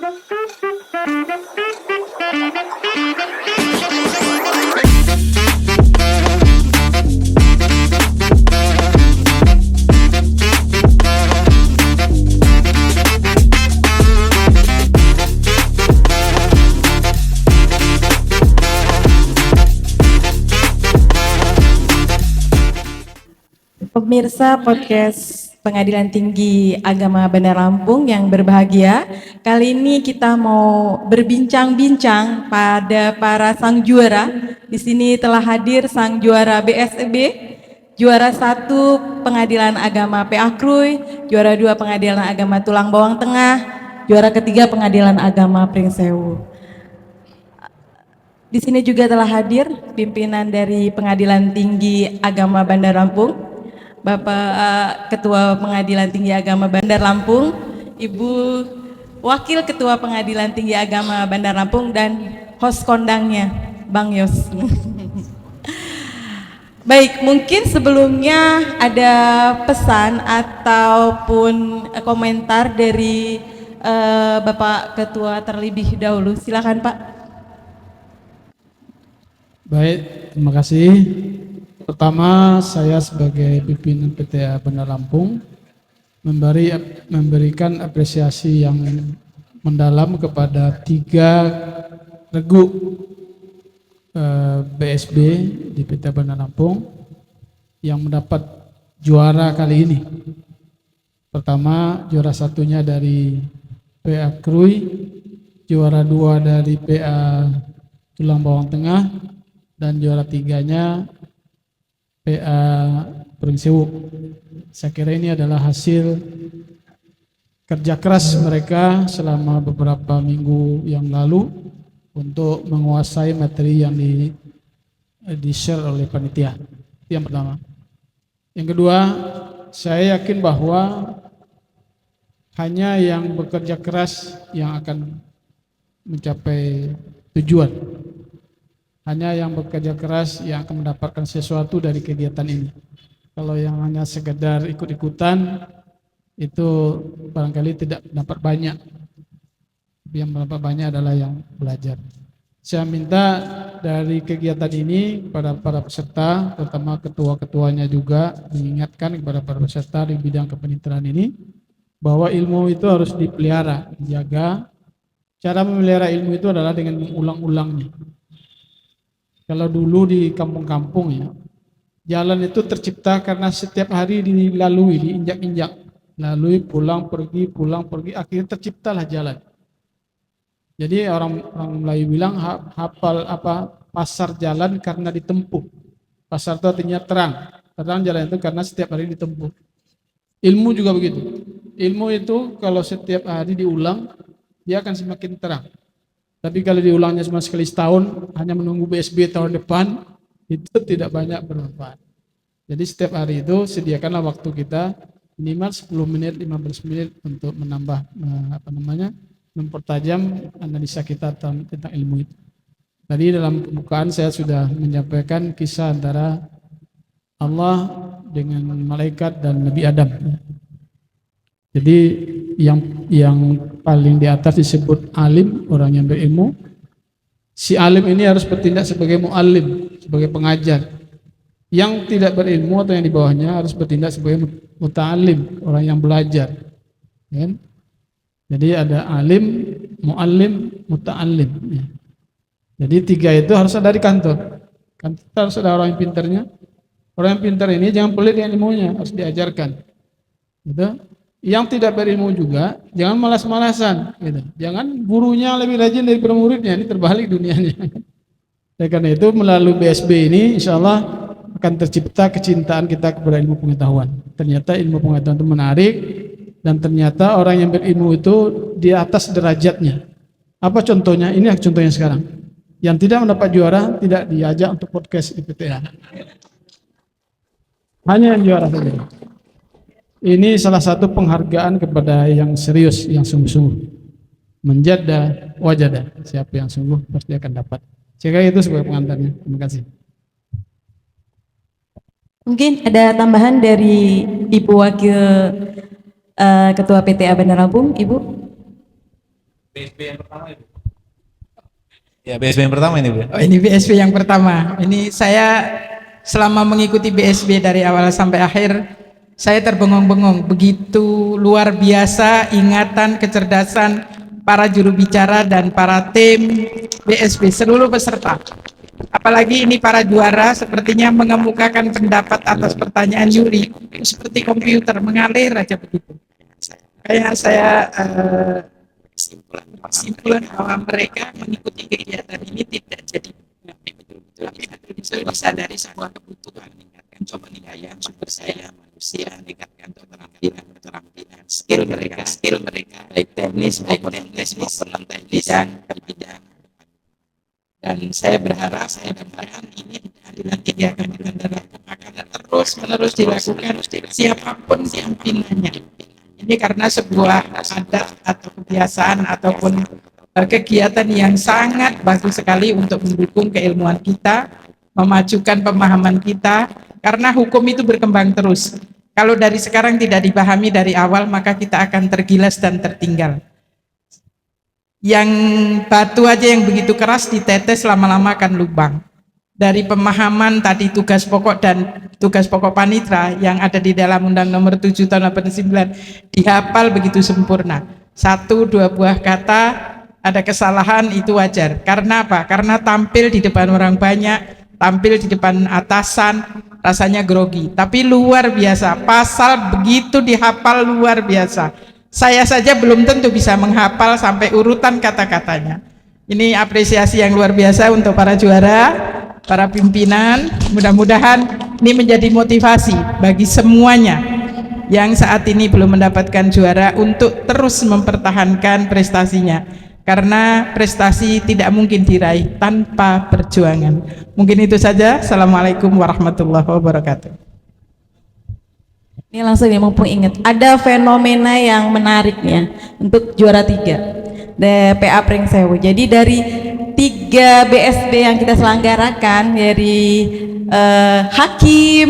Pemirsa podcast Pengadilan Tinggi Agama Bandar Lampung yang berbahagia, kali ini kita mau berbincang-bincang pada para sang juara. Di sini telah hadir sang juara BSEB, juara 1 Pengadilan Agama PA Krui, juara 2 Pengadilan Agama Tulang Bawang Tengah, juara ketiga Pengadilan Agama Pringsewu. Di sini juga telah hadir pimpinan dari Pengadilan Tinggi Agama Bandar Lampung, Bapak Ketua Pengadilan Tinggi Agama Bandar Lampung, Ibu Wakil Ketua Pengadilan Tinggi Agama Bandar Lampung, dan host kondangnya, Bang Yos. Baik, mungkin sebelumnya ada pesan ataupun komentar dari Bapak Ketua terlebih dahulu. Silakan Pak. Baik, terima kasih. Pertama, saya sebagai pimpinan PTA Bandar Lampung memberikan apresiasi yang mendalam kepada 3 regu BSB di PTA Bandar Lampung yang mendapat juara kali ini. Pertama, juara 1-nya dari PA Krui, juara 2 dari PA Tulang Bawang Tengah, dan juara 3-nya PA Pringsewu. Saya kira ini adalah hasil kerja keras mereka selama beberapa minggu yang lalu untuk menguasai materi yang di-share oleh panitia. Itu yang pertama. Yang kedua, saya yakin bahwa hanya yang bekerja keras yang akan mencapai tujuan. Hanya yang bekerja keras yang akan mendapatkan sesuatu dari kegiatan ini. Kalau yang hanya sekedar ikut-ikutan, itu barangkali tidak dapat banyak. Yang mendapat banyak adalah yang belajar. Saya minta dari kegiatan ini kepada para peserta, terutama ketua-ketuanya juga, mengingatkan kepada para peserta di bidang kepanitiaan ini, bahwa ilmu itu harus dipelihara, dijaga. Cara memelihara ilmu itu adalah dengan mengulang-ulangnya. Kalau dulu di kampung-kampung ya, jalan itu tercipta karena setiap hari dilalui, diinjak-injak, lalui pulang pergi, akhirnya terciptalah jalan. Jadi orang Melayu bilang hafal pasar jalan karena ditempuh. Pasar itu artinya terang jalan itu karena setiap hari ditempuh. Ilmu juga begitu. Ilmu itu kalau setiap hari diulang, dia akan semakin terang. Tapi kalau diulangnya cuma sekali setahun, hanya menunggu BSB tahun depan, itu tidak banyak bermanfaat. Jadi setiap hari itu sediakanlah waktu kita minimal 10 menit, 15 menit untuk menambah mempertajam analisa kita tentang ilmu itu. Tadi dalam pembukaan saya sudah menyampaikan kisah antara Allah dengan malaikat dan Nabi Adam. Jadi yang paling di atas disebut alim, orang yang berilmu. Si alim ini harus bertindak sebagai muallim, sebagai pengajar. Yang tidak berilmu atau yang di bawahnya harus bertindak sebagai muta'alim, orang yang belajar. Ya. Jadi ada alim, muallim, muta'alim. Ya. Jadi 3 itu harus ada di kantor. Kantor harus ada orang yang pintarnya. Orang yang pintar ini jangan pelit dengan ilmunya, harus diajarkan. Gitu. Yang tidak berilmu juga jangan malas-malasan, gitu. Jangan gurunya lebih rajin daripada muridnya, ini terbalik dunianya. Dan karena itu melalui BSB ini insya Allah akan tercipta kecintaan kita kepada ilmu pengetahuan. Ternyata ilmu pengetahuan itu menarik, dan ternyata orang yang berilmu itu di atas derajatnya. Apa contohnya? Ini contohnya sekarang. Yang tidak mendapat juara tidak diajak untuk podcast di PTA. Hanya yang juara saja. Ini salah satu penghargaan kepada yang serius, yang sungguh-sungguh. Menjada wajada, siapa yang sungguh pasti akan dapat. Saya kira itu sebagai pengantarnya. Terima kasih. Mungkin ada tambahan dari Ibu Wakil Ketua PTA Bandar Lampung, Ibu? BSB yang pertama itu. Ya, BSB yang pertama ini, Bu. Oh, ini BSB yang pertama. Ini saya selama mengikuti BSB dari awal sampai akhir, saya terbengong-bengong. Begitu luar biasa ingatan, kecerdasan para juru bicara dan para tim BSB, seluruh peserta. Apalagi ini para juara sepertinya mengemukakan pendapat atas pertanyaan juri seperti komputer mengalir aja begitu. Kayak saya kesimpulan bahwa mereka mengikuti kegiatan ini tidak jadi betul-betul bisa disadari sebuah kebutuhan, meningkatkan coba penilaian sumber daya manusia, meningkatkan keterampilan skill mereka baik teknis maupun non teknis dan bidang. Dan saya berharap ini adalah kegiatan akan terus dilakukan siapapun pimpinannya. Ini karena sebuah adat atau kebiasaan ataupun kegiatan yang sangat bagus sekali untuk mendukung keilmuan kita, memajukan pemahaman kita, karena hukum itu berkembang terus. Kalau dari sekarang tidak dipahami dari awal, maka kita akan tergilas dan tertinggal. Yang batu aja yang begitu keras ditetes lama-lama akan lubang. Dari pemahaman tadi tugas pokok dan tugas pokok panitra yang ada di dalam Undang Nomor 7 Tahun 89 dihafal begitu sempurna. 1-2 buah kata ada kesalahan itu wajar. Karena apa? Karena tampil di depan orang banyak, tampil di depan atasan, rasanya grogi. Tapi luar biasa, pasal begitu dihafal luar biasa. Saya saja belum tentu bisa menghafal sampai urutan kata-katanya. Ini apresiasi yang luar biasa untuk para juara, para pimpinan. Mudah-mudahan ini menjadi motivasi bagi semuanya yang saat ini belum mendapatkan juara untuk terus mempertahankan prestasinya, karena prestasi tidak mungkin diraih tanpa perjuangan. Mungkin itu saja. Assalamualaikum warahmatullahi wabarakatuh. Ini langsung ya, mumpung ingat ada fenomena yang menariknya untuk juara 3 DPA Pringsewu. Jadi dari 3 BSB yang kita selenggarakan, dari hakim,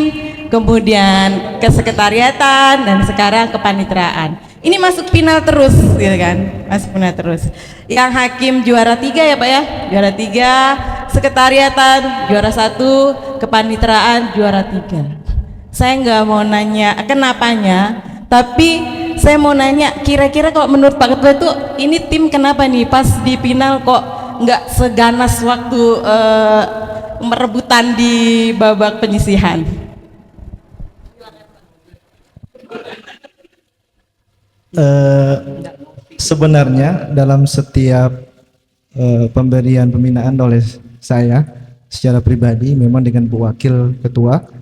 kemudian kesekretariatan, dan sekarang kepanitraan, ini masuk final terus gitu kan, masuk final terus. Yang hakim juara 3 ya Pak ya, juara 3, sekretariatan juara 1, kepanitraan juara 3. Saya nggak mau nanya kenapanya, tapi saya mau nanya kira-kira kalau menurut Pak Ketua itu ini tim kenapa nih pas di final kok nggak seganas waktu merebutan di babak penyisihan? Sebenarnya dalam setiap pemberian pembinaan oleh saya secara pribadi, memang dengan Bu Wakil Ketua,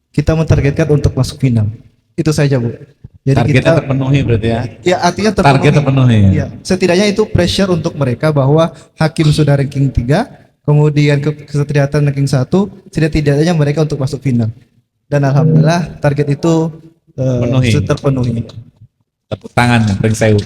kita mentargetkan untuk masuk final. Itu saja, Bu. Jadi Targetnya kita terpenuhi berarti ya? Ya, artinya terpenuhi. Target terpenuhi. Ya, setidaknya itu pressure untuk mereka bahwa hakim sudah ranking 3, kemudian kesekretariatan ranking 1, setidaknya mereka untuk masuk final. Dan alhamdulillah target itu sudah terpenuhi. Tepuk tangan Pringsewu.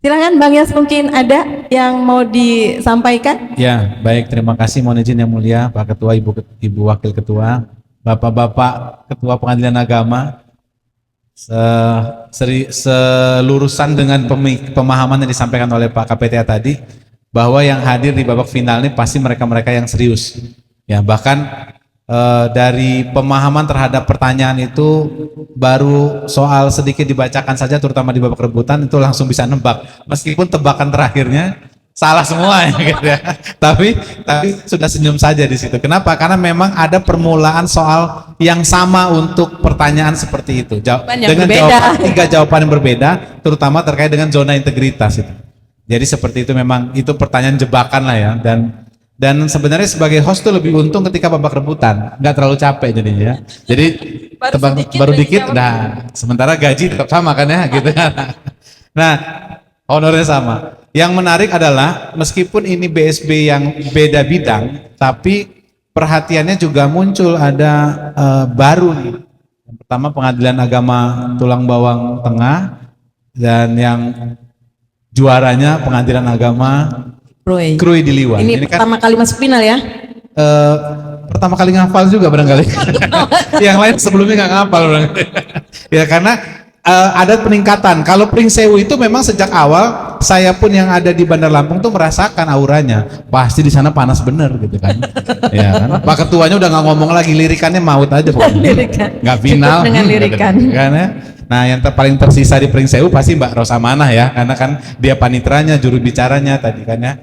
Silakan Bang Yas, mungkin ada yang mau disampaikan? Ya, baik, terima kasih. Mohon izin yang mulia Pak Ketua, Ibu Wakil Ketua, Bapak-bapak Ketua Pengadilan Agama, selurusan dengan pemahaman yang disampaikan oleh Pak KPTA tadi, bahwa yang hadir di babak final ini pasti mereka-mereka yang serius. Ya, bahkan dari pemahaman terhadap pertanyaan itu baru soal sedikit dibacakan saja, terutama di babak rebutan itu langsung bisa nebak, meskipun tebakan terakhirnya salah semua ya, gitu ya. Tapi sudah senyum saja di situ. Kenapa? Karena memang ada permulaan soal yang sama untuk pertanyaan seperti itu. Dengan jawaban, 3 jawaban yang berbeda, terutama terkait dengan zona integritas itu. Jadi seperti itu, memang itu pertanyaan jebakan lah ya. Dan sebenarnya sebagai host tuh lebih untung ketika babak rebutan, nggak terlalu capek jadinya ya. Jadi baru dikit, nah sementara gaji tetap sama kan ya, gitu kan. Nah, honornya sama. Yang menarik adalah meskipun ini BSB yang beda bidang, tapi perhatiannya juga muncul ada baru nih. Yang pertama Pengadilan Agama Tulang Bawang Tengah, dan yang juaranya Pengadilan Agama Krui Diliwan. Ini pertama kali masuk final ya? Pertama kali ngafal juga barangkali. Yang lain sebelumnya nggak ngafal barangkali. Ya karena ada peningkatan. Kalau Pring Sewu itu memang sejak awal saya pun yang ada di Bandar Lampung tuh merasakan auranya. Pasti di sana panas bener gitu kan. Ya kan. Pak Ketuanya udah nggak ngomong lagi, lirikannya maut aja pokoknya. Lirikan. Nggak final. Cukup dengan lirikan. Kan, ya? Nah yang paling tersisa di Pring Sewu pasti Mbak Rosamanah ya, karena kan dia panitranya, juru bicaranya tadi kan ya.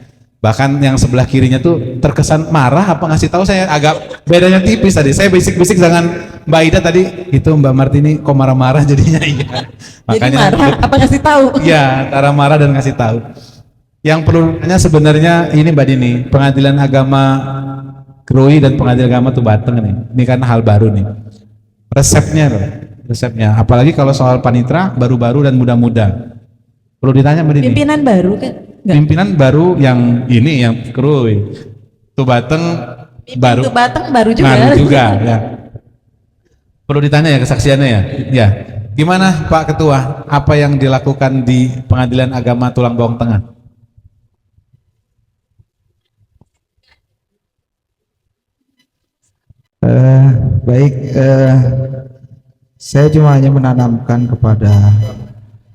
Bahkan yang sebelah kirinya tuh terkesan marah apa ngasih tahu, saya agak bedanya tipis tadi. Saya bisik-bisik dengan Mbak Ida tadi, itu Mbak Martini kok marah-marah jadinya iya. Jadi marah apa ngasih tahu? Iya, antara marah dan ngasih tahu. Yang perlu tanya sebenarnya ini Mbak Dini, Pengadilan Agama Krui dan Pengadilan Agama Tubateng nih. Ini kan hal baru nih. Resepnya loh, resepnya. Apalagi kalau soal panitra baru-baru dan muda-muda. Perlu ditanya Mbak Dini. Pimpinan baru kan? Nggak. Pimpinan baru yang ini yang Krui. Tubateng baru. Tubateng baru juga. Baru juga ya. Perlu ditanya ya kesaksiannya ya. Ya. Gimana Pak Ketua? Apa yang dilakukan di Pengadilan Agama Tulang Bawang Tengah? Baik, saya cuma hanya menanamkan kepada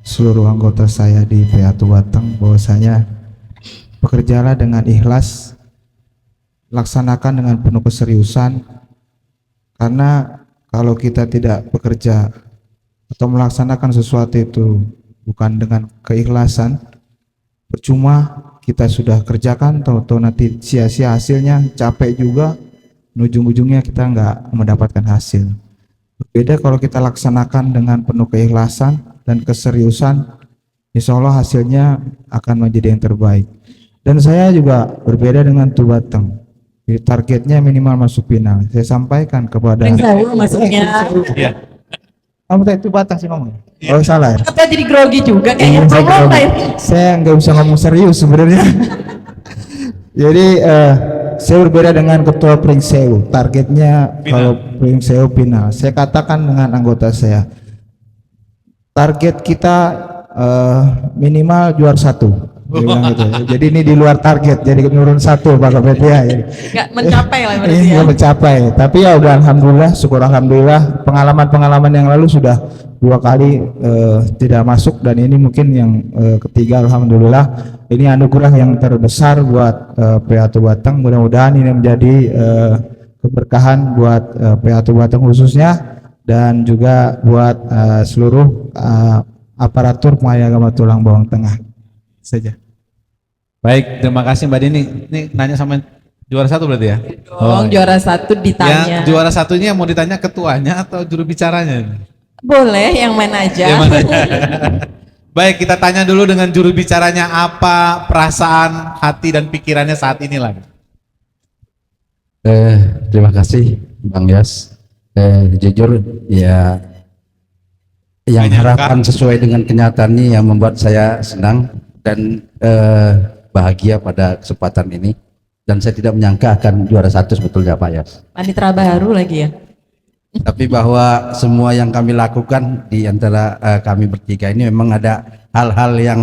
seluruh anggota saya di PA Tubateng bahwasanya bekerjalah dengan ikhlas, laksanakan dengan penuh keseriusan, karena kalau kita tidak bekerja atau melaksanakan sesuatu itu bukan dengan keikhlasan, percuma kita sudah kerjakan, tahu-tahu nanti sia-sia hasilnya, capek juga, ujung-ujungnya kita nggak mendapatkan hasil. Berbeda kalau kita laksanakan dengan penuh keikhlasan dan keseriusan, insya Allah hasilnya akan menjadi yang terbaik. Dan saya juga berbeda dengan Tubateng. Jadi targetnya minimal masuk final. Saya sampaikan kepada Pring Sewu masuknya. Iya. kamu tadi Tubateng sih ngomong. Oh salah ya. Kita jadi grogi juga kayaknya. Saya Ngomong grogi. lain. Saya nggak bisa ngomong serius sebenarnya. Jadi saya berbeda dengan ketua Pring Sewu. Targetnya kalau Pring Sewu final. Saya katakan dengan anggota saya, target kita minimal juara 1. Dia bilang gitu. Jadi ini di luar target, jadi menurun 1 Pak Kapet ya. Nggak mencapai lah berarti Ini ya. nggak mencapai. Tapi ya udah alhamdulillah, syukur alhamdulillah. Pengalaman-pengalaman yang lalu sudah 2 kali tidak masuk, dan ini mungkin yang ketiga alhamdulillah. Ini anugerah yang terbesar buat PA Tubateng. Mudah-mudahan ini menjadi keberkahan buat PA Tubateng khususnya, dan juga buat seluruh aparatur Pengadilan Agama Tulang Bawang Tengah saja. Baik, terima kasih Mbak Dini. Ini nanya sama juara 1 berarti ya? Dong, juara 1 ditanya. Yang juara 1-nya mau ditanya ketuanya atau juru bicaranya? Boleh, yang mana aja. Yang mana? Baik, kita tanya dulu dengan juru bicaranya, apa perasaan, hati dan pikirannya saat ini lah. Terima kasih Bang Yas. Jujur ya, yang harapan sesuai dengan kenyataannya yang membuat saya senang dan bahagia pada kesempatan ini, dan saya tidak menyangka akan juara 1 sebetulnya Pak Yas. Panitra baru lagi ya. Tapi bahwa semua yang kami lakukan di antara kami bertiga ini memang ada hal-hal yang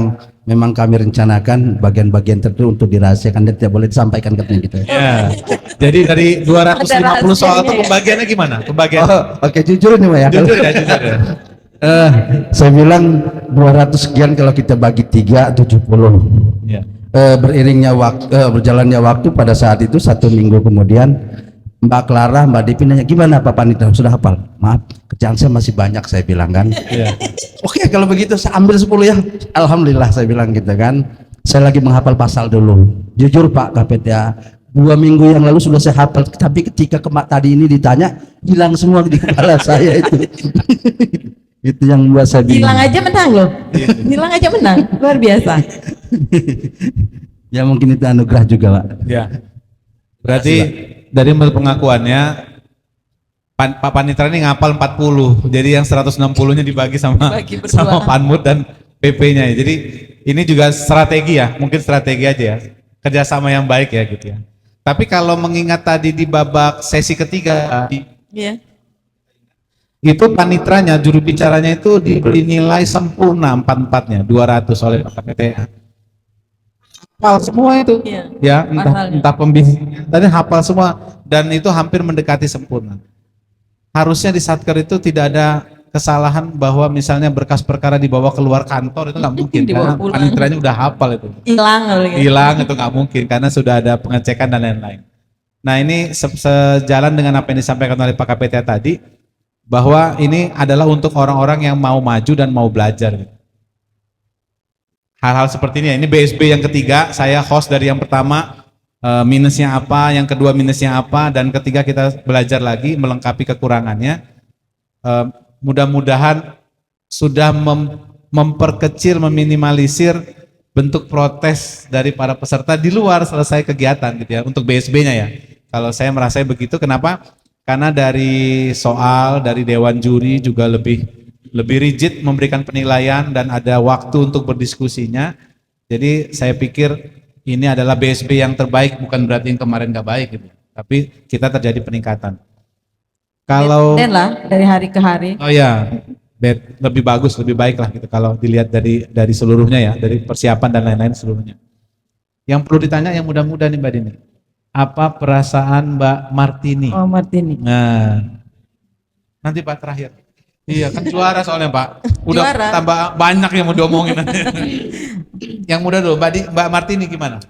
memang kami rencanakan, bagian-bagian tertentu untuk dirahasiakan dan tidak boleh disampaikan katanya gitu. Ya. Jadi dari 250 soal itu pembagiannya gimana? Pembagiannya? Oke, jujur nih Pak ya. Jujur ya, jujur ya. Saya bilang 200 sekian, kalau kita bagi 3, 70. Ya. Beriringnya waktu, berjalannya waktu, pada saat itu 1 minggu kemudian Mbak Clara, Mbak Devi nanya, gimana Pak Panitia, sudah hafal? Maaf, kerjaan saya masih banyak, saya bilang kan. Ya. Oke, kalau begitu saya ambil 10 ya. Alhamdulillah saya bilang gitu kan. Saya lagi menghafal pasal dulu. Jujur Pak KPTA, 2 minggu yang lalu sudah saya hafal, tapi ketika tadi ini ditanya, hilang semua di kepala saya itu. Itu yang buat saya bingung. Hilang aja menang loh. Hilang aja menang. Luar biasa. Ya mungkin itu anugerah juga Pak. Ya. Berarti dari pengakuannya Pak Panitra ini ngapal 40. Jadi yang 160-nya dibagi sama Dibagi berdua. sama Panmut dan PP-nya ya. Jadi ini juga strategi ya, mungkin strategi aja ya. Kerjasama yang baik ya gitu ya. Tapi kalau mengingat tadi di babak sesi ketiga Iya. itu panitranya, juru bicaranya itu diberi nilai sempurna 4-4-nya 200 oleh Pak KPTA. Hafal semua itu. Iya. Ya, Pasalnya. entah pembimbing tadi hafal semua, dan itu hampir mendekati sempurna. Harusnya di Satker itu tidak ada kesalahan bahwa misalnya berkas perkara dibawa keluar kantor itu nggak mungkin Dibawa karena pulang. panitranya udah hafal itu. Hilang gitu. Hilang itu nggak mungkin karena sudah ada pengecekan dan lain-lain. Nah ini sejalan dengan apa yang disampaikan oleh Pak KPTA tadi, bahwa ini adalah untuk orang-orang yang mau maju dan mau belajar. Hal-hal seperti ini BSB yang ketiga, saya host dari yang pertama, minusnya apa, yang kedua minusnya apa, dan ketiga kita belajar lagi melengkapi kekurangannya. Mudah-mudahan sudah memperkecil, meminimalisir bentuk protes dari para peserta di luar selesai kegiatan gitu ya, untuk BSB-nya ya. Kalau saya merasa begitu, kenapa? Karena dari soal, dari dewan juri juga lebih rigid memberikan penilaian dan ada waktu untuk berdiskusinya. Jadi saya pikir ini adalah BSB yang terbaik, bukan berarti yang kemarin nggak baik gitu. Tapi kita terjadi peningkatan. Kalau Dan lah dari hari ke hari. oh ya, lebih bagus, lebih baik lah gitu kalau dilihat dari seluruhnya ya, dari persiapan dan lain-lain seluruhnya. Yang perlu ditanya yang muda-muda nih Mbak Dini. Apa perasaan Mbak Martini? Oh Martini. Nah, nanti Pak terakhir. Iya kan juara soalnya Pak. Udah Juara. tambah banyak yang mau diomongin. Yang muda dulu, Mbak Martini gimana?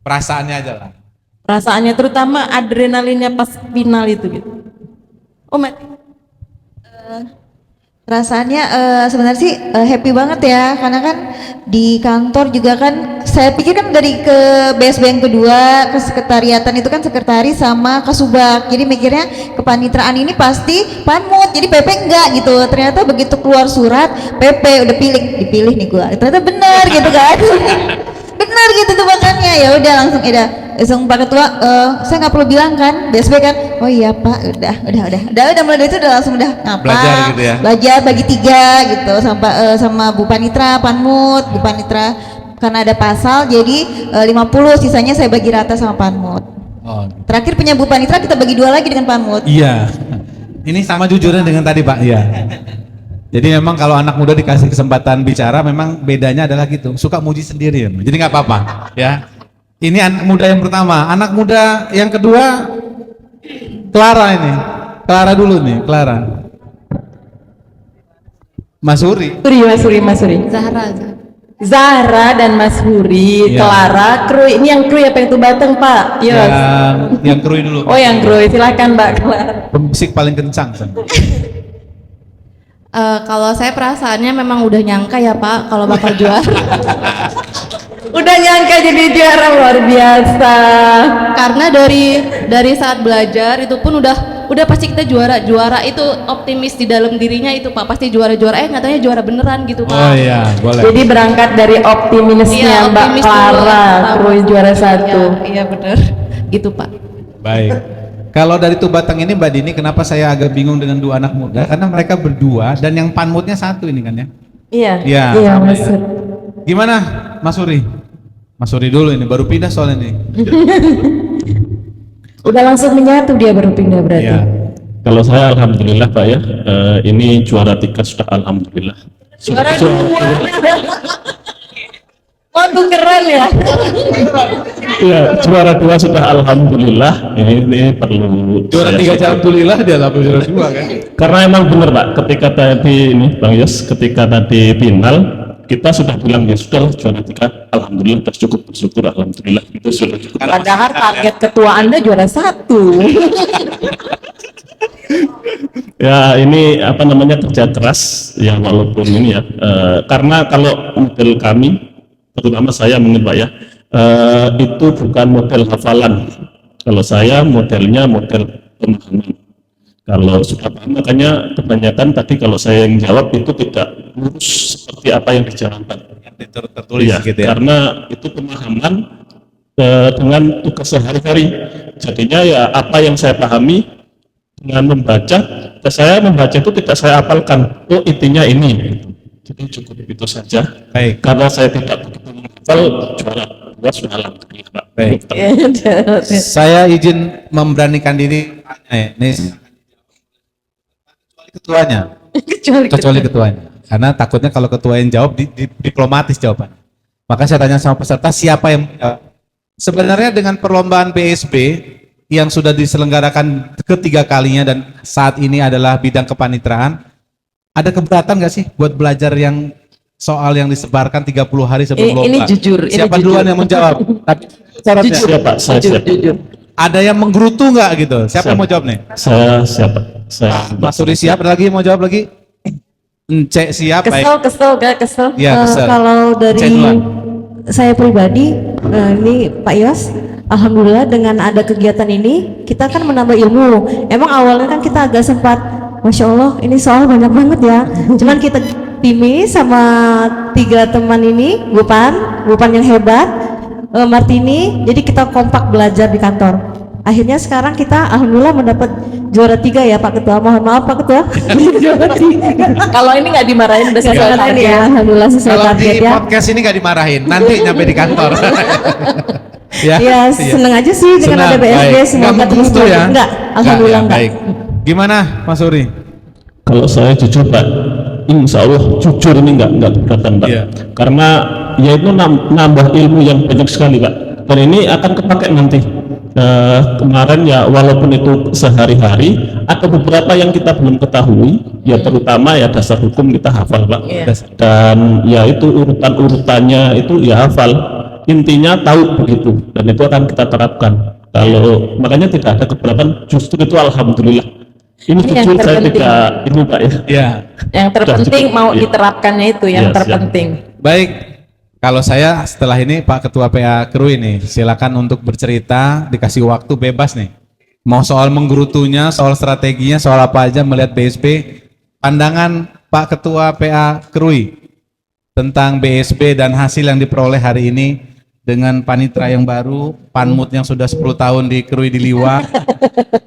Perasaannya aja lah. Perasaannya terutama adrenalinnya pas final itu gitu. Oh Martini. Perasaannya sebenarnya sih happy banget ya, karena kan di kantor juga kan saya pikir kan dari ke BSB yang kedua ke sekretariatan itu kan sekretaris sama kasubag, jadi mikirnya kepanitraan ini pasti panmut, jadi PP enggak gitu. Ternyata begitu keluar surat PP udah dipilih nih gua, ternyata benar gitu kan. Benar gitu tuh, makanya ya udah langsung Pak Ketua, saya nggak perlu bilang kan BSB kan, oh iya Pak, udah mulai dari itu udah langsung ngapa Belajar gitu ya? belajar bagi 3 gitu sama Bu Panitra, Panmut, Bu Panitra, karena ada pasal jadi 50, sisanya saya bagi rata sama Panmut. Oh, Terakhir punya Bu Panitra kita bagi 2 lagi dengan Panmut. iya. Ini sama jujurnya dengan tadi Pak. Iya. Jadi memang kalau anak muda dikasih kesempatan bicara, memang bedanya adalah gitu, suka muji sendiri ya. Jadi nggak apa-apa, ya. Ini anak muda yang pertama, anak muda yang kedua, Clara ini. Clara dulu nih, Clara. Mas Huri. Mas Huri. Zahra dan Mas Huri, Iya. Clara, kru ini yang kru apa yang tuh Batang Pak? Yes. Yang krui dulu. Oh yang kru, silakan Mbak Clara. Pemusik paling kencang. San. Kalau saya perasaannya memang udah nyangka ya Pak kalau bakal juara. Udah nyangka jadi juara, luar biasa. Karena dari saat belajar itu pun udah pasti kita juara itu optimis di dalam dirinya itu Pak, pasti juara nyatanya juara beneran gitu Pak. Oh iya, boleh. Jadi berangkat dari optimisnya Mbak optimis dulu. Clara, kru juara Iya, 1. iya bener gitu Pak. Baik. Kalau dari Tubatang ini Mbak Dini, kenapa saya agak bingung dengan 2 anak muda? Karena mereka berdua dan yang panmutnya 1 ini kan ya? Iya, Iya, iya sama Mas ya. Huri. Gimana Mas Huri? Mas Huri dulu ini, baru pindah soalnya nih. Udah langsung menyatu dia baru pindah berarti. Iya. Kalau saya alhamdulillah Pak ya, ini juara 3 sudah alhamdulillah. Juara 2. Waduh keren ya. Ya, juara 2 sudah alhamdulillah. Ini perlu Juara 3 alhamdulillah dia lah juara 2 kan. Karena emang benar Pak, ketika tadi ini Bang Yos, ketika tadi final kita sudah bilang ya sudah juara 3 alhamdulillah, sudah cukup bersyukur alhamdulillah, itu sudah cukup. Padahal target ketua Anda juara 1. Ya ini apa namanya, kerja keras ya, walaupun ini ya karena kalau model kami terutama saya mungkin Pak ya, itu bukan model hafalan. Kalau saya modelnya model pemahaman. Kalau sudah paham, makanya kebanyakan tadi kalau saya yang jawab itu tidak lurus seperti apa yang dijalankan. Yang tertulis Iya, gitu ya. karena itu pemahaman dengan tugas sehari-hari. Jadinya ya apa yang saya pahami dengan membaca, saya membaca itu tidak saya hafalkan. Oh intinya ini. Jadi cukup itu saja. Baik. Karena saya tidak begitu menghafal, juara 2 sudah alhamdulillah Pak. Baik. Saya izin memberanikan diri ini kecuali ketuanya. Kecuali ketuanya. Karena takutnya kalau ketua yang jawab diplomatis jawabannya. Maka saya tanya sama peserta siapa yang sebenarnya dengan perlombaan BSB yang sudah diselenggarakan ketiga kalinya dan saat ini adalah bidang kepanitraan, Ada keberatan nggak sih buat belajar yang soal yang disebarkan 30 hari sebelum lomba? Ini jujur. Siapa ini duluan jujur. yang menjawab? Tapi syaratnya. Jujur, Siap, Pak. Saya jujur, siap. jujur. Ada yang menggerutu nggak gitu? Siapa yang Siap. mau jawab nih? Saya siap. Saya Mas Suri siap? Ada lagi yang mau jawab lagi? Ence siap? Baik. Kesel, gak kesel. Ya, kesel. Kalau dari Cek duluan. saya pribadi, ini Pak Yos, alhamdulillah dengan ada kegiatan ini kita kan menambah ilmu. Emang awalnya kan kita agak sempat, masya Allah ini soal banyak banget ya. Cuman kita timi sama 3 teman ini, Bupan yang hebat, Martini. Jadi kita kompak belajar di kantor. Akhirnya sekarang kita alhamdulillah mendapat juara 3 ya Pak Ketua. Mohon maaf Pak Ketua. Juara 3. Kalau ini nggak dimarahin udah sesuai Sesuai target. ya, alhamdulillah sesuai Kalau target di ya. podcast ini nggak dimarahin, nanti nyampe di kantor. Ya, Ya, seneng aja sih dengan ada BSD. baik. Semoga Nggak terus menggerutu ya? Enggak, alhamdulillah Nggak, enggak. ya, baik. Gimana Mas Suri? Kalau saya jujur Pak, insya Allah jujur ini nggak keberatan Pak, Iya. karena ya itu nambah ilmu yang banyak sekali Pak, dan ini akan kepake nanti. Kemarin ya walaupun itu sehari-hari, ada beberapa yang kita belum ketahui, ya terutama ya dasar hukum kita hafal Pak, dan ya itu urutannya itu ya hafal, intinya tahu begitu, dan itu akan kita terapkan. Kalau makanya tidak ada keberatan, justru itu alhamdulillah. Ini Ini yang jujur saya terpenting. tidak ini Pak ya. Ya, Yang terpenting cukup. mau Iya. diterapkannya itu yang Iya, siap. terpenting. baik. Kalau saya setelah ini Pak Ketua PA Kru ini, silakan untuk bercerita, dikasih waktu bebas nih. Mau soal menggerutunya, soal strateginya, soal apa aja melihat BSP, pandangan Pak Ketua PA Krui tentang BSP dan hasil yang diperoleh hari ini dengan panitra yang baru, Panmut yang sudah 10 tahun di Krui di Liwa,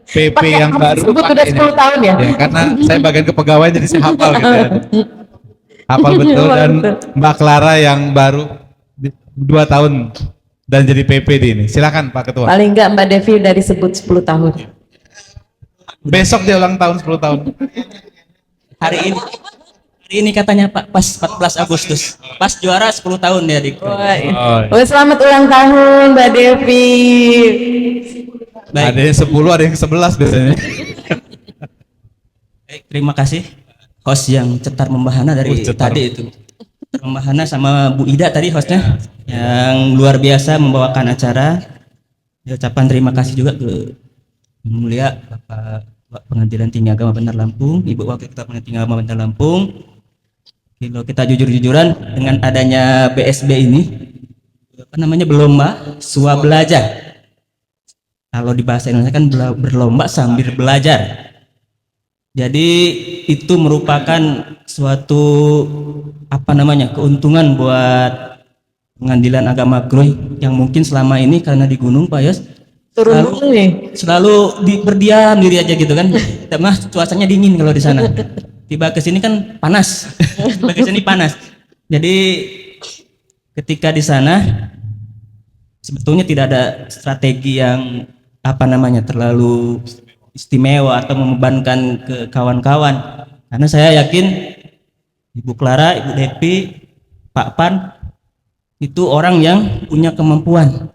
PP yang baru. Sebut pakai udah ini. 10 tahun ya? Ya, karena saya bagian kepegawaian jadi saya hafal gitu ya. Hafal betul, dan Mbak Clara yang baru 2 tahun dan jadi PP di ini. Silakan Pak Ketua. Paling enggak Mbak Devi udah disebut 10 tahun. Besok dia ulang tahun 10 tahun. Hari ini katanya Pak pas 14 Agustus. Pas juara 10 tahun dia di. Oh, selamat ulang tahun Mbak Devi. Baik. Ada yang 10, ada yang 11 biasanya. Baik, terima kasih host yang cetar membahana dari Cetar. tadi itu. Membahana sama Bu Ida tadi hostnya yang luar biasa membawakan acara. Ya, ucapan terima kasih juga ke Yang Mulia Bapak Pengadilan Tinggi Agama Bandar Lampung, Ibu Wakil Ketua Pengadilan Tinggi Agama Bandar Lampung. Kalau kita jujur-jujuran dengan adanya BSB ini, apa namanya, berlomba swabelajar. Kalau di bahasa Indonesia kan berlomba sambil belajar. Jadi itu merupakan suatu apa namanya keuntungan buat Pengadilan Agama Krui yang mungkin selama ini karena di gunung Pak Yos Turun dulu nih. selalu berdiam diri aja gitu kan. Mah cuacanya dingin kalau di sana. Tiba ke sini kan panas. Tiba ke sini panas. Jadi ketika di sana sebetulnya tidak ada strategi yang apa namanya terlalu istimewa atau membebankan ke kawan-kawan, karena saya yakin Ibu Clara, Ibu Devi, Pak Pan itu orang yang punya kemampuan.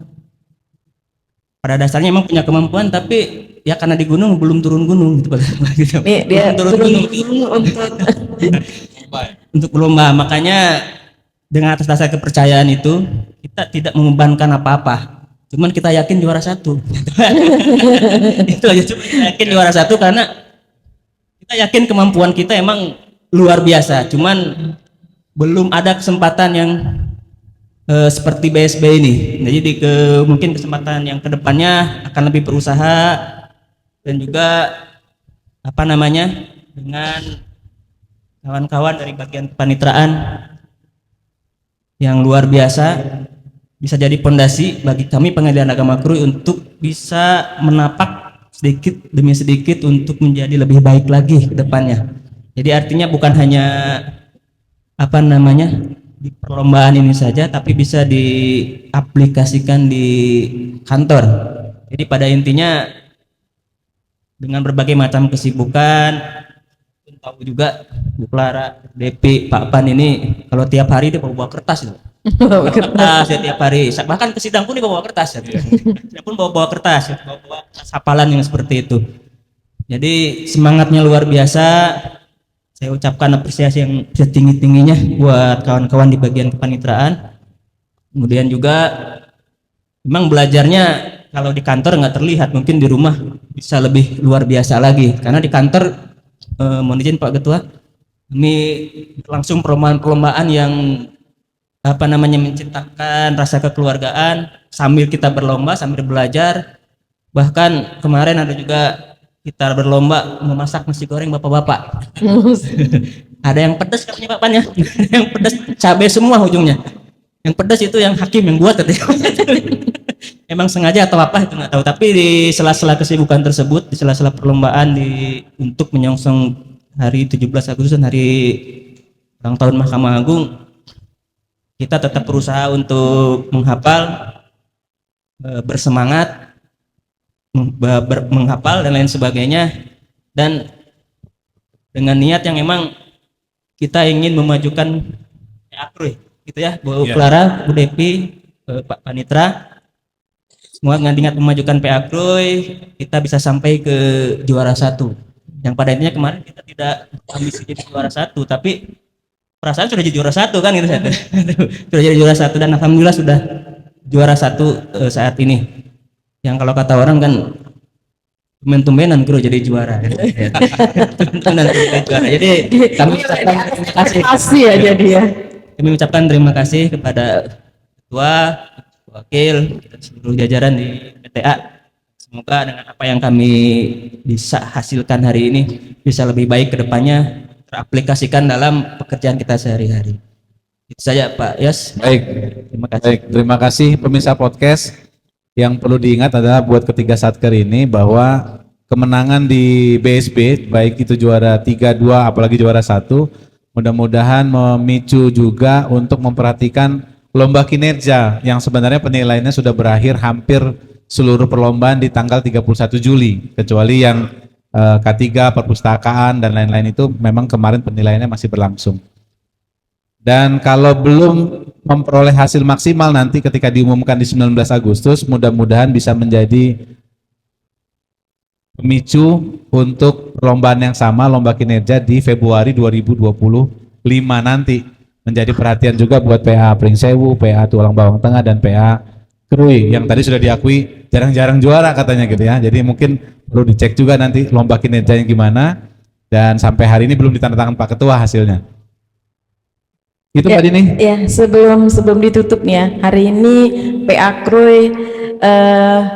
Pada dasarnya emang punya kemampuan, tapi ya karena di gunung belum turun gunung gitu, gitu. Nih dia Belum turun gunung untuk berlomba. Makanya dengan atas dasar kepercayaan itu kita tidak membebankan apa-apa. Cuman kita yakin juara 1. Itu aja, cuma kita yakin juara 1 karena kita yakin kemampuan kita emang luar biasa. Cuman belum ada kesempatan yang seperti BSB ini. Nah, jadi mungkin kesempatan yang kedepannya akan lebih berusaha dan juga apa namanya dengan kawan-kawan dari bagian kepanitraan yang luar biasa, bisa jadi pondasi bagi kami Pengadilan Agama Krui untuk bisa menapak sedikit demi sedikit untuk menjadi lebih baik lagi ke depannya. Jadi artinya bukan hanya apa namanya di perlombaan ini saja, tapi bisa diaplikasikan di kantor. Jadi pada intinya dengan berbagai macam kesibukan, tahu juga Bu Clara, Depi, Pak Pan ini kalau tiap hari dia bawa kertas loh. Kertas ya tiap hari, bahkan ke sidang pun dia bawa kertas ya. Dia pun bawa kertas, bawa kertas hafalan yang seperti itu. Jadi semangatnya luar biasa. saya ucapkan apresiasi yang setinggi-tingginya buat kawan-kawan di bagian kepanitraan. Kemudian juga memang belajarnya kalau di kantor nggak terlihat, mungkin di rumah bisa lebih luar biasa lagi. Karena di kantor, mohon izin Pak Ketua, kami langsung perlombaan-perlombaan yang menciptakan rasa kekeluargaan sambil kita berlomba, sambil belajar. Bahkan kemarin ada juga kita berlomba memasak nasi goreng bapak-bapak. Ada yang pedas katanya bapaknya, ada yang pedas cabai semua ujungnya. Yang pedas itu yang hakim yang buat katanya. Emang sengaja atau apa itu nggak tahu. Tapi di sela-sela kesibukan tersebut, di sela-sela perlombaan untuk menyongsong hari 17 Agustus hari ulang tahun Mahkamah Agung, kita tetap berusaha untuk menghafal, bersemangat, menghafal dan lain sebagainya, dan dengan niat yang emang kita ingin memajukan Akroy gitu ya, Bu Clara, Bu Devi, Pak Panitra, semua dengan niat memajukan Akroy, kita bisa sampai ke juara 1. Yang pada intinya kemarin kita tidak ambisi jadi juara 1, tapi perasaan sudah jadi juara 1 kan gitu. Sudah jadi juara 1 dan alhamdulillah sudah juara 1 saat ini. Yang kalau kata orang kan tumben-tumbenan Guru jadi juara. Tumben-tumbenan jadi juara. Jadi kami ucapkan terima kasih ya jadi ya. Kami ucapkan terima kasih kepada ketua, wakil, seluruh jajaran di PTA. Semoga dengan apa yang kami bisa hasilkan hari ini bisa lebih baik ke depannya, teraplikasikan dalam pekerjaan kita sehari-hari. Itu saja Pak Yos. Baik. Terima kasih. Baik, terima kasih pemirsa podcast. Yang perlu diingat adalah buat ketiga satker ini bahwa kemenangan di BSB baik itu juara 3-2 apalagi juara 1 mudah-mudahan memicu juga untuk memperhatikan lomba kinerja yang sebenarnya penilaiannya sudah berakhir hampir seluruh perlombaan di tanggal 31 Juli kecuali yang K3 perpustakaan dan lain-lain itu memang kemarin penilaiannya masih berlangsung. Dan kalau belum memperoleh hasil maksimal nanti ketika diumumkan di 19 Agustus, mudah-mudahan bisa menjadi pemicu untuk perlombaan yang sama, lomba kinerja di Februari 2025 nanti. Menjadi perhatian juga buat PA Pringsewu, PA Tulang Bawang Tengah, dan PA Krui yang tadi sudah diakui jarang-jarang juara katanya gitu ya. Jadi mungkin perlu dicek juga nanti lomba kinerjanya gimana, dan sampai hari ini belum ditandatangan Pak Ketua hasilnya. Itu ya, Mbak Dini? Ya, sebelum ditutup nih ya, hari ini PA Krui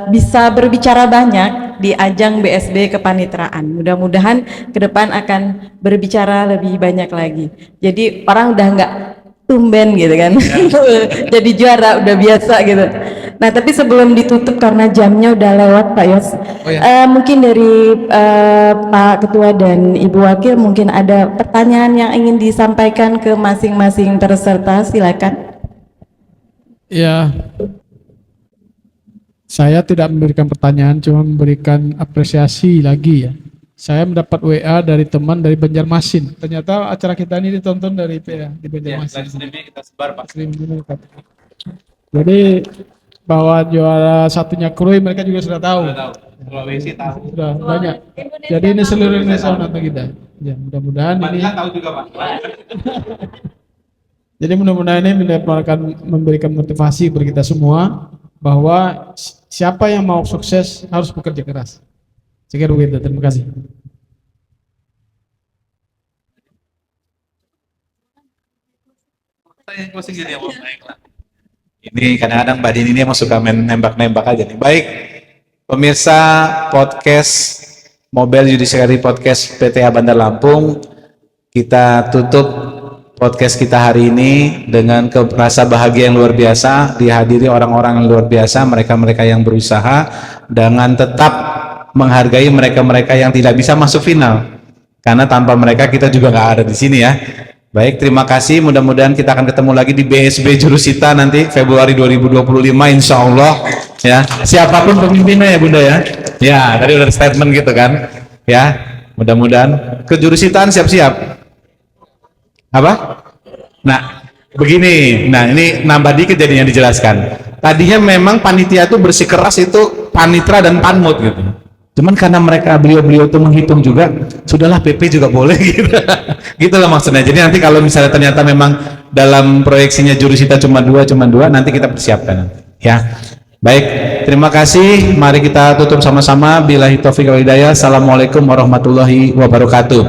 bisa berbicara banyak di ajang BSB kepanitraan. Mudah-mudahan ke depan akan berbicara lebih banyak lagi. Jadi orang udah nggak tumben gitu kan, jadi juara udah biasa gitu. Nah tapi sebelum ditutup karena jamnya udah lewat Pak Yos, mungkin dari Pak Ketua dan Ibu Wakil mungkin ada pertanyaan yang ingin disampaikan ke masing-masing peserta, silakan. Ya, saya tidak memberikan pertanyaan, cuma memberikan apresiasi lagi ya. Saya mendapat WA dari teman dari Banjarmasin. Ternyata acara kita ini ditonton dari PA di Banjarmasin. Ya, kita sebar Pak. Jadi bahwa juara satunya Krui mereka juga sudah tahu. Sulawesi tahu. Sudah banyak. Jadi ini seluruh Indonesia nonton kita. Ya, mudah-mudahan ini. tahu juga Pak. Jadi mudah-mudahan ini memberikan motivasi bagi kita semua bahwa siapa yang mau sukses harus bekerja keras. Saya kira begitu. Terima kasih. Ini kadang-kadang Mbak Dini ini emang suka main nembak-nembak aja nih. Baik, pemirsa podcast Mobile Judiciary Podcast PTA Bandar Lampung, kita tutup podcast kita hari ini dengan rasa bahagia yang luar biasa, dihadiri orang-orang yang luar biasa, mereka-mereka yang berusaha dengan tetap menghargai mereka-mereka yang tidak bisa masuk final, karena tanpa mereka kita juga nggak ada di sini ya. Baik, terima kasih. Mudah-mudahan kita akan ketemu lagi di BSB Jurusita nanti Februari 2025 insya Allah ya. Siapapun pemimpinnya ya Bunda ya. Ya, tadi udah statement gitu kan. Ya, mudah-mudahan ke Jurusitaan siap-siap. Apa? Nah, begini. Nah, ini nambah dikit jadinya dijelaskan. Tadinya memang panitia itu bersikeras itu panitra dan panmut gitu. Cuman karena mereka beliau-beliau itu menghitung juga, sudahlah PP juga boleh gitu. Gitulah maksudnya. Jadi nanti kalau misalnya ternyata memang dalam proyeksinya jurusita cuma dua, nanti kita persiapkan nanti. Ya. Baik, terima kasih. Mari kita tutup sama-sama. Billahi taufiq wal hidayah. Assalamualaikum warahmatullahi wabarakatuh.